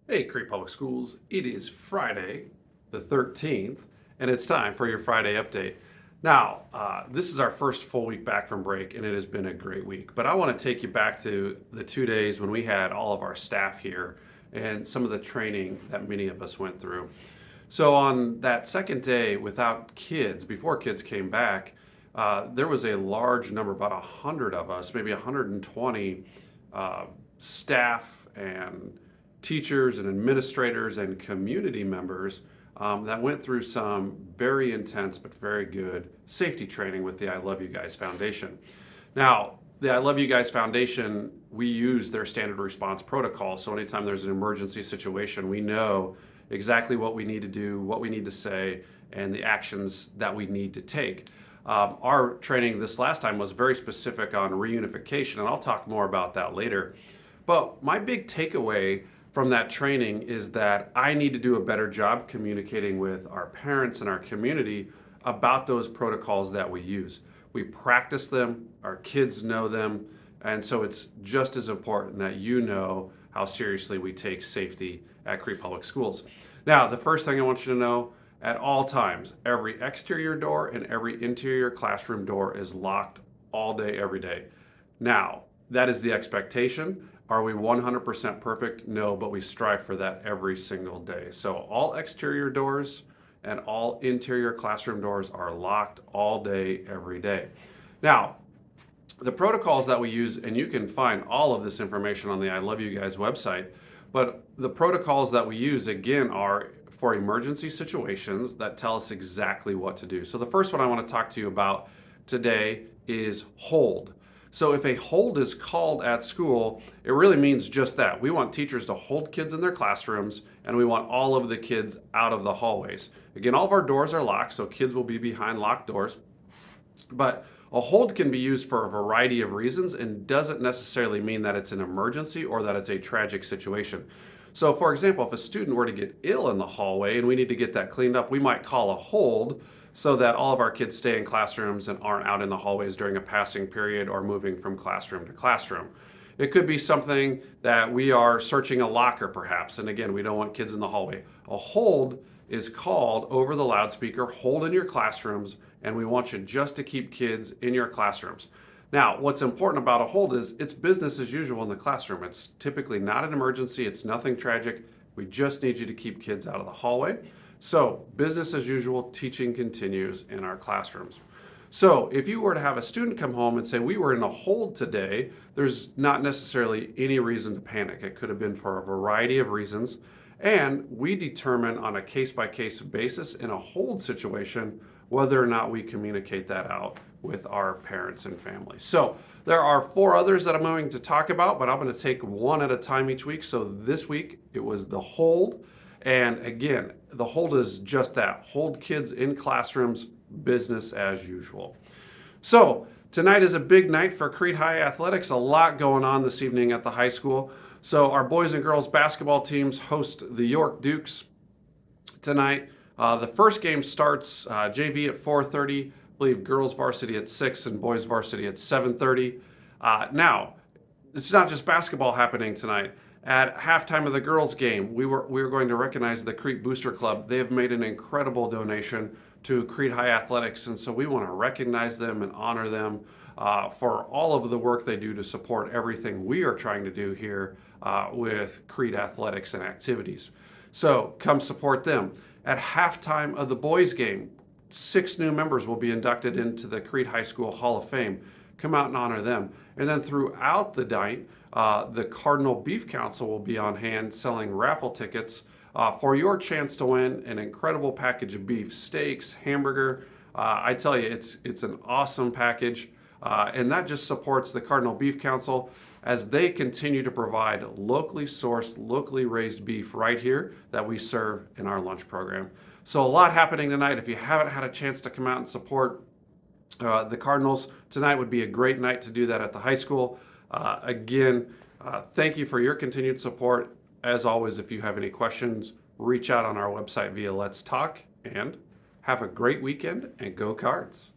Hey, Crete Public Schools. It is Friday, the 13th, and it's time for your Friday update. Now, this is our first full week back from break, and it has been a great week. But I want to take you back to the 2 days when we had all of our staff here and some of the training that many of us went through. So, on that second day without kids, before kids came back, there was a large number, about 100 of us, maybe 120 staff and teachers and administrators and community members that went through some very intense but very good safety training with the I Love You Guys Foundation. Now, the I Love You Guys Foundation, we use their standard response protocol. So anytime there's an emergency situation, we know exactly what we need to do, what we need to say, and the actions that we need to take. Our training this last time was very specific on reunification, and I'll talk more about that later. But my big takeaway from that training is that I need to do a better job communicating with our parents and our community about those protocols that we use. We practice them, our kids know them, and so it's just as important that you know how seriously we take safety at Crete Public Schools. Now, the first thing I want you to know, at all times, every exterior door and every interior classroom door is locked all day, every day. Now, that is the expectation. Are we 100% perfect? No, but we strive for that every single day. So all exterior doors and all interior classroom doors are locked all day, every day. Now, the protocols that we use, and you can find all of this information on the I Love You Guys website, but the protocols that we use, again, are for emergency situations that tell us exactly what to do. So the first one I want to talk to you about today is hold. So if a hold is called at school, it really means just that. We want teachers to hold kids in their classrooms, and we want all of the kids out of the hallways. Again, all of our doors are locked, so kids will be behind locked doors. But a hold can be used for a variety of reasons and doesn't necessarily mean that it's an emergency or that it's a tragic situation. So, for example, if a student were to get ill in the hallway and we need to get that cleaned up, we might call a hold so that all of our kids stay in classrooms and aren't out in the hallways during a passing period or moving from classroom to classroom. It could be something that we are searching a locker, perhaps, and again, we don't want kids in the hallway. A hold is called over the loudspeaker, hold in your classrooms, and we want you just to keep kids in your classrooms. Now, what's important about a hold is it's business as usual in the classroom. It's typically not an emergency, it's nothing tragic. We just need you to keep kids out of the hallway. So, business as usual, teaching continues in our classrooms. So, if you were to have a student come home and say, we were in a hold today, there's not necessarily any reason to panic. It could have been for a variety of reasons. And we determine on a case-by-case basis in a hold situation whether or not we communicate that out with our parents and family. So there are 4 others that I'm going to talk about, but I'm going to take one at a time each week. So this week it was the hold. And again, the hold is just that. Hold kids in classrooms, business as usual. So tonight is a big night for Crete High Athletics. A lot going on this evening at the high school. So our boys and girls basketball teams host the York Dukes tonight. The first game starts JV at 4:30. I believe girls varsity at 6 and boys varsity at 7:30. Now, it's not just basketball happening tonight. At halftime of the girls' game, we were going to recognize the Crete Booster Club. They have made an incredible donation to Crete High Athletics, and so we want to recognize them and honor them for all of the work they do to support everything we are trying to do here with Crete Athletics and activities. So come support them. At halftime of the boys' game, 6 new members will be inducted into the Crete High School Hall of Fame. Come out and honor them. And then throughout the night, the Cardinal Beef Council will be on hand selling raffle tickets for your chance to win an incredible package of beef, steaks, hamburger. I tell you, it's an awesome package. And that just supports the Cardinal Beef Council as they continue to provide locally sourced, locally raised beef right here that we serve in our lunch program. So a lot happening tonight. If you haven't had a chance to come out and support the Cardinals, tonight would be a great night to do that at the high school. Again, thank you for your continued support. As always, if you have any questions, reach out on our website via Let's Talk, and have a great weekend and go Cards.